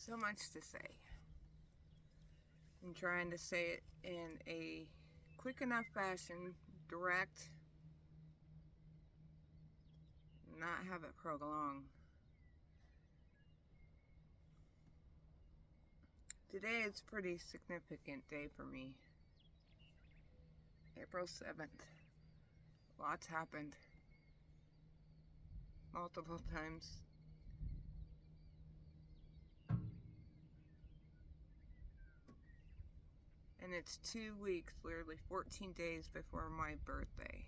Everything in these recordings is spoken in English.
So much to say. I'm trying to say it in a quick enough fashion, direct, not have it prolong. Today is a pretty significant day for me. April 7th. Lots happened. Multiple times. And it's 2 weeks, literally 14 days before my birthday.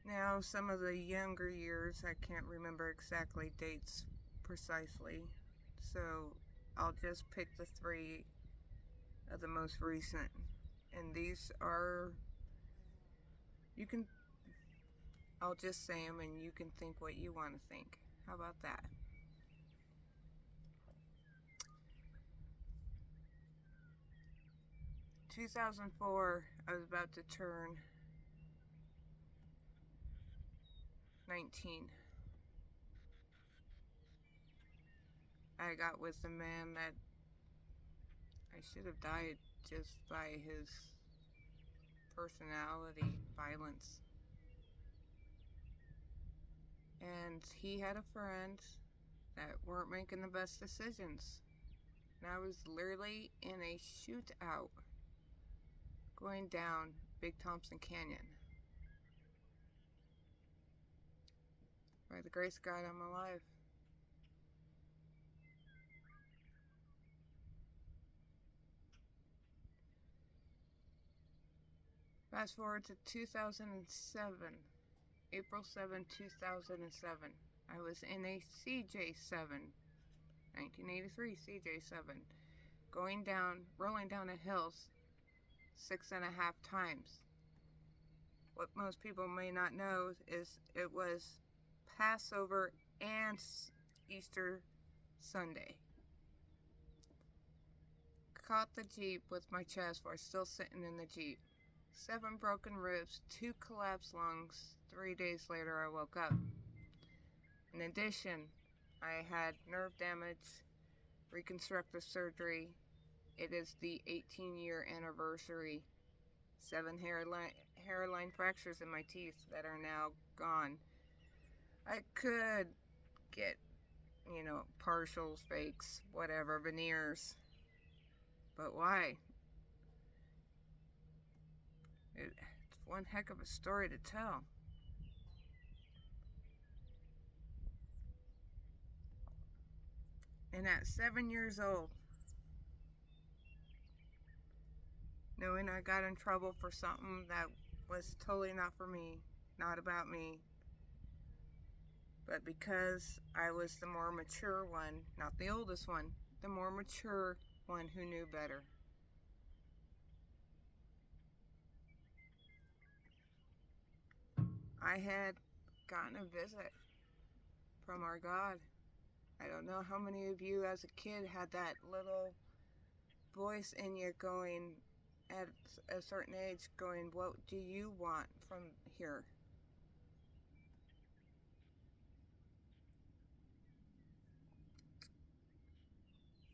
Now, some of the younger years, I can't remember exactly dates precisely, so I'll just pick the 3 of the most recent. And these are, I'll just say them and you can think what you want to think. How about that? In 2004, I was about to turn 19. I got with a man that I should have died just by his personality, violence. And he had a friend that weren't making the best decisions. And I was literally in a shootout going down Big Thompson Canyon. By the grace of God, I'm alive. Fast forward to 2007, April 7, 2007. I was in a CJ7, 1983 CJ7, rolling down a hill 6.5 times. What most people may not know is it was Passover and Easter Sunday. Caught the Jeep with my chest wire still sitting in the Jeep. 7 broken ribs, 2 collapsed lungs. 3 days later, I woke up. In addition, I had nerve damage, reconstructive surgery. It is the 18-year anniversary. 7 hairline fractures in my teeth that are now gone. I could get, partials, fakes, whatever, veneers. But why? It's one heck of a story to tell. And at 7 years old, knowing I got in trouble for something that was totally not for me, not about me, but because I was the more mature one, not the oldest one, the more mature one who knew better. I had gotten a visit from our God. I don't know how many of you as a kid had that little voice in you going at a certain age going, what do you want from here?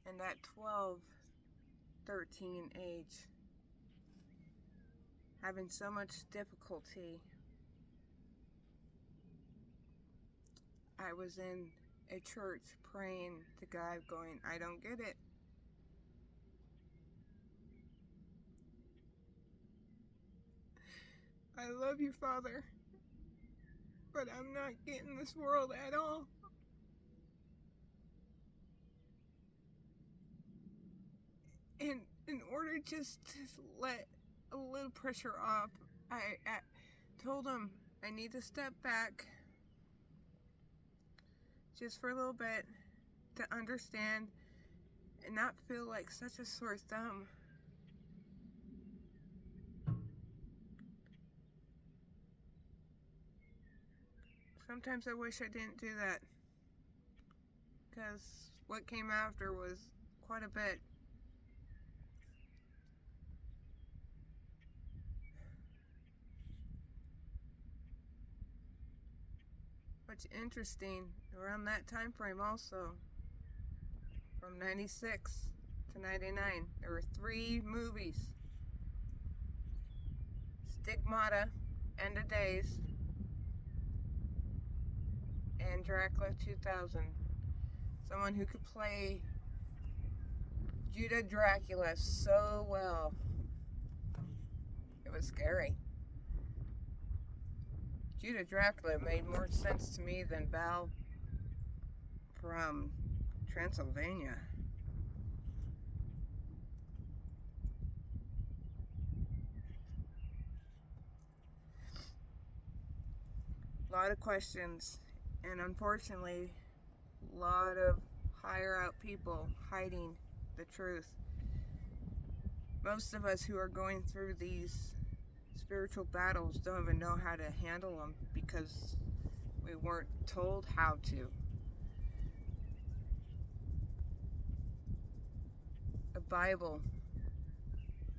And that 12, 13 age, having so much difficulty, I was in a church praying to God going, I don't get it. I love you, Father, but I'm not getting this world at all. And in order just to let a little pressure off, I told him I need to step back just for a little bit to understand and not feel like such a sore thumb. Sometimes I wish I didn't do that, because what came after was quite a bit. What's interesting, around that time frame also, from 96 to 99, there were 3 movies. Stigmata, End of Days, and Dracula 2000. Someone who could play Judah Dracula so well. It was scary. Judah Dracula made more sense to me than Val from Transylvania. A lot of questions, and unfortunately, a lot of higher out people hiding the truth. Most of us who are going through these spiritual battles don't even know how to handle them because we weren't told how to. The Bible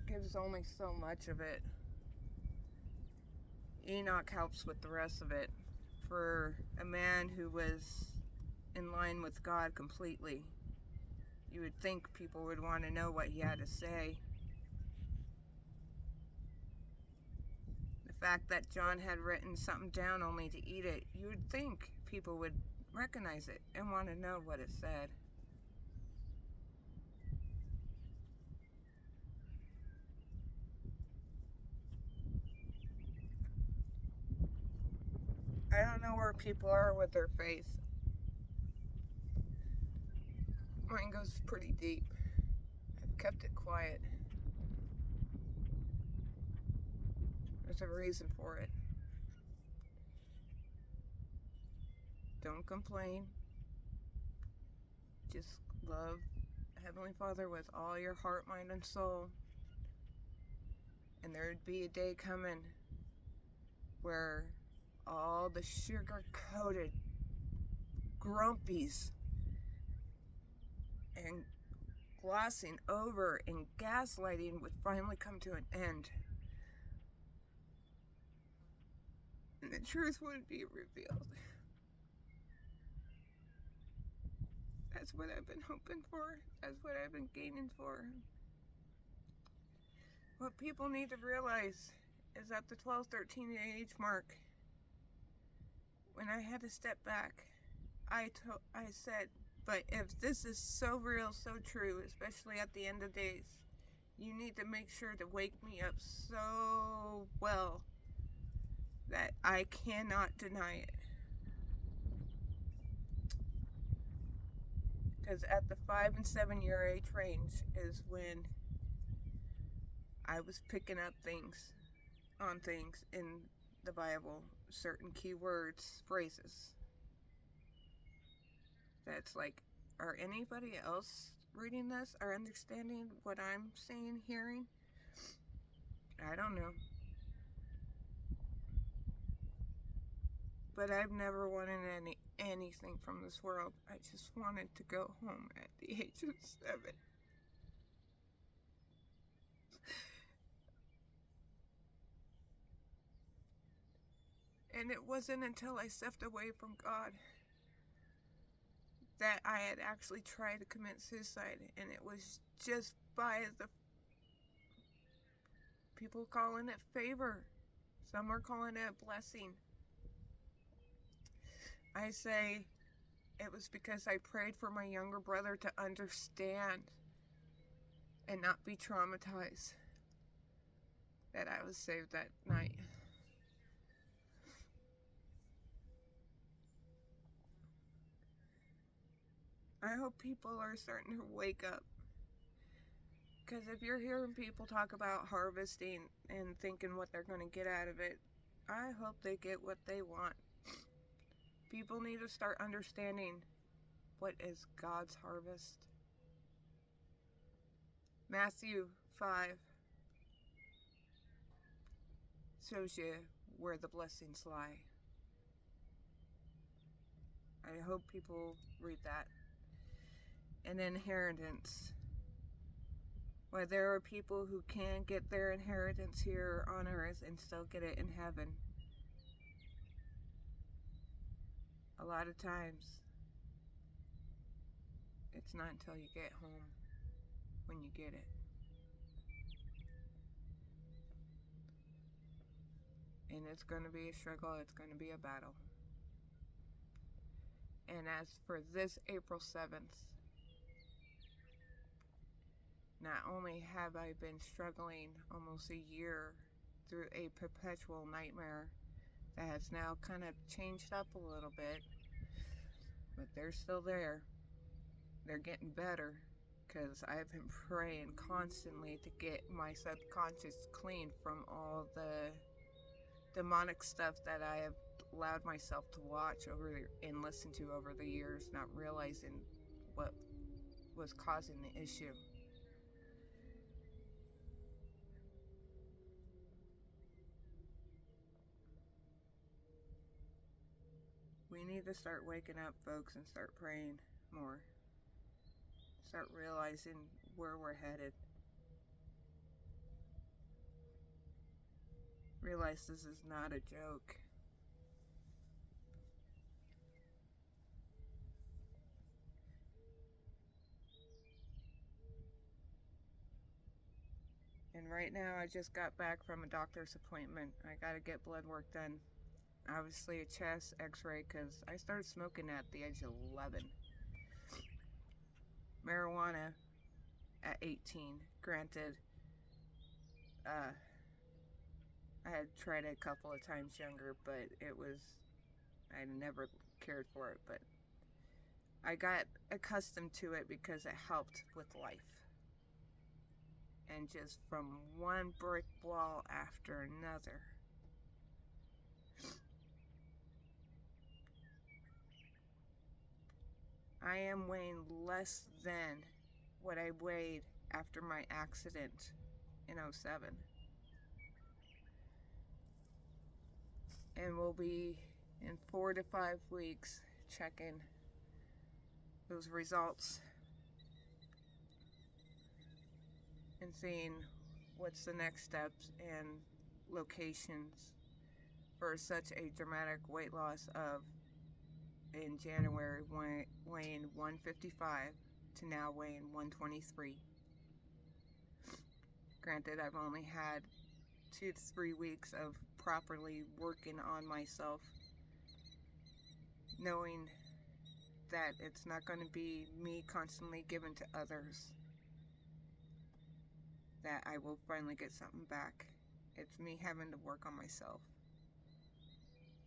gives only so much of it. Enoch helps with the rest of it. For a man who was in line with God completely, you would think people would want to know what he had to say. The fact that John had written something down only to eat it, you would think people would recognize it and want to know what it said. I don't know where people are with their faith. Mine goes pretty deep. I've kept it quiet. There's a reason for it. Don't complain. Just love Heavenly Father with all your heart, mind, and soul. And there would be a day coming where all the sugar-coated grumpies and glossing over and gaslighting would finally come to an end. And the truth would be revealed. That's what I've been hoping for. That's what I've been gaining for. What people need to realize is at the 12-13 age mark, when I had to step back, I said, but if this is so real, so true, especially at the end of days, you need to make sure to wake me up so well that I cannot deny it. Because at the 5 and 7 year age range is when I was picking up things in the Bible, certain key words, phrases. That's like, are anybody else reading this or understanding what I'm saying, hearing? I don't know. But I've never wanted anything from this world. I just wanted to go home at the age of 7. And it wasn't until I stepped away from God that I had actually tried to commit suicide. And it was just by the people calling it favor. Some are calling it a blessing. I say it was because I prayed for my younger brother to understand and not be traumatized that I was saved that night. I hope people are starting to wake up. Because if you're hearing people talk about harvesting and thinking what they're going to get out of it, I hope they get what they want. People need to start understanding what is God's harvest. Matthew 5 shows you where the blessings lie. I hope people read that. An inheritance. Why there are people who can get their inheritance here on earth and still get it in heaven. lot of times, it's not until you get home when you get it. And it's going to be a struggle, it's going to be a battle. And as for this April 7th, not only have I been struggling almost a year through a perpetual nightmare that has now kind of changed up a little bit, but they're still there. They're getting better because I've been praying constantly to get my subconscious clean from all the demonic stuff that I have allowed myself to watch over and listen to over the years, not realizing what was causing the issue. We need to start waking up, folks, and start praying more. Start realizing where we're headed. Realize this is not a joke. And right now, I just got back from a doctor's appointment. I gotta get blood work done. Obviously, a chest x-ray because I started smoking at the age of 11. Marijuana at 18. Granted, I had tried it a couple of times younger, but I never cared for it. But I got accustomed to it because it helped with life. And just from one brick wall after another. I am weighing less than what I weighed after my accident in 07. And we'll be in 4 to 5 weeks checking those results and seeing what's the next steps and locations for such a dramatic weight loss of, in January, weighing 155 to now weighing 123. Granted, I've only had 2 to 3 weeks of properly working on myself, knowing that it's not going to be me constantly giving to others, that I will finally get something back. It's me having to work on myself.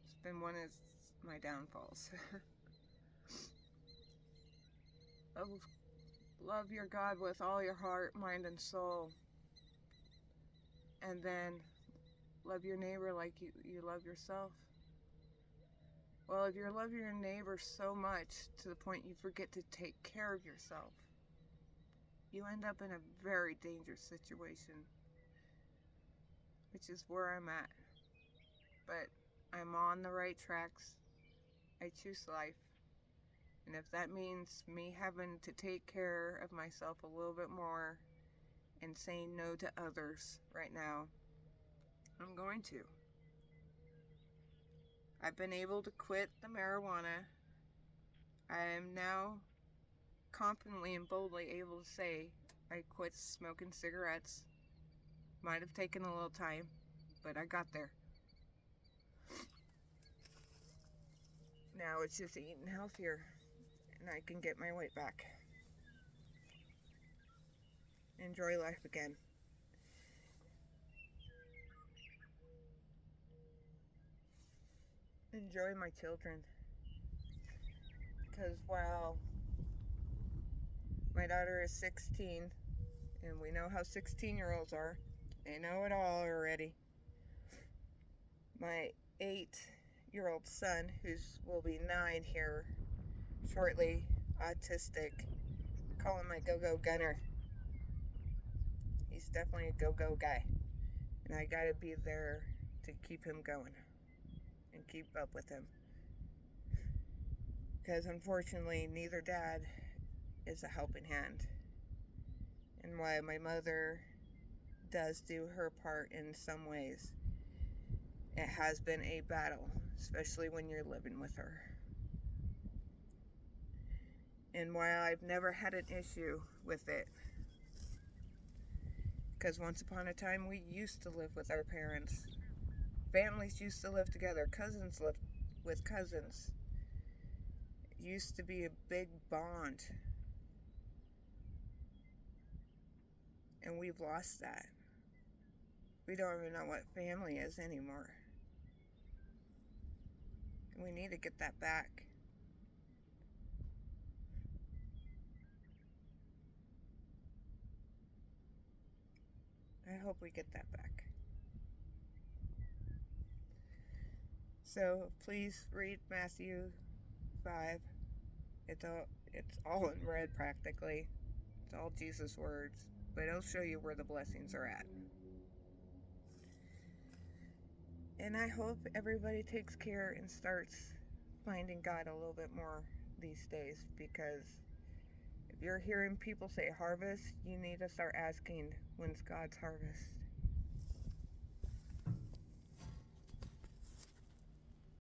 It's been one of my downfalls. Love your God with all your heart, mind, and soul. And then love your neighbor like you love yourself. Well, if you love your neighbor so much to the point you forget to take care of yourself, you end up in a very dangerous situation, which is where I'm at. But I'm on the right tracks. I choose life. And if that means me having to take care of myself a little bit more and saying no to others right now, I'm going to. I've been able to quit the marijuana. I am now confidently and boldly able to say I quit smoking cigarettes. Might have taken a little time, but I got there. Now it's just eating healthier and I can get my weight back. Enjoy life again. Enjoy my children. Because while my daughter is 16, and we know how 16-year-olds are, they know it all already. My 8-year-old son, will be 9 here shortly, autistic, call him my go-go gunner. He's definitely a go-go guy. And I gotta be there to keep him going and keep up with him. Because unfortunately, neither dad is a helping hand. And while my mother does do her part in some ways, it has been a battle, especially when you're living with her. And while I've never had an issue with it, because once upon a time we used to live with our parents, families used to live together, cousins lived with cousins. It used to be a big bond, and we've lost that. We don't even know what family is anymore. And we need to get that back. I hope we get that back. So please read Matthew 5. It's all in red practically. It's all Jesus' words, but it'll show you where the blessings are at. And I hope everybody takes care and starts finding God a little bit more these days, because if you're hearing people say harvest, you need to start asking, when's God's harvest?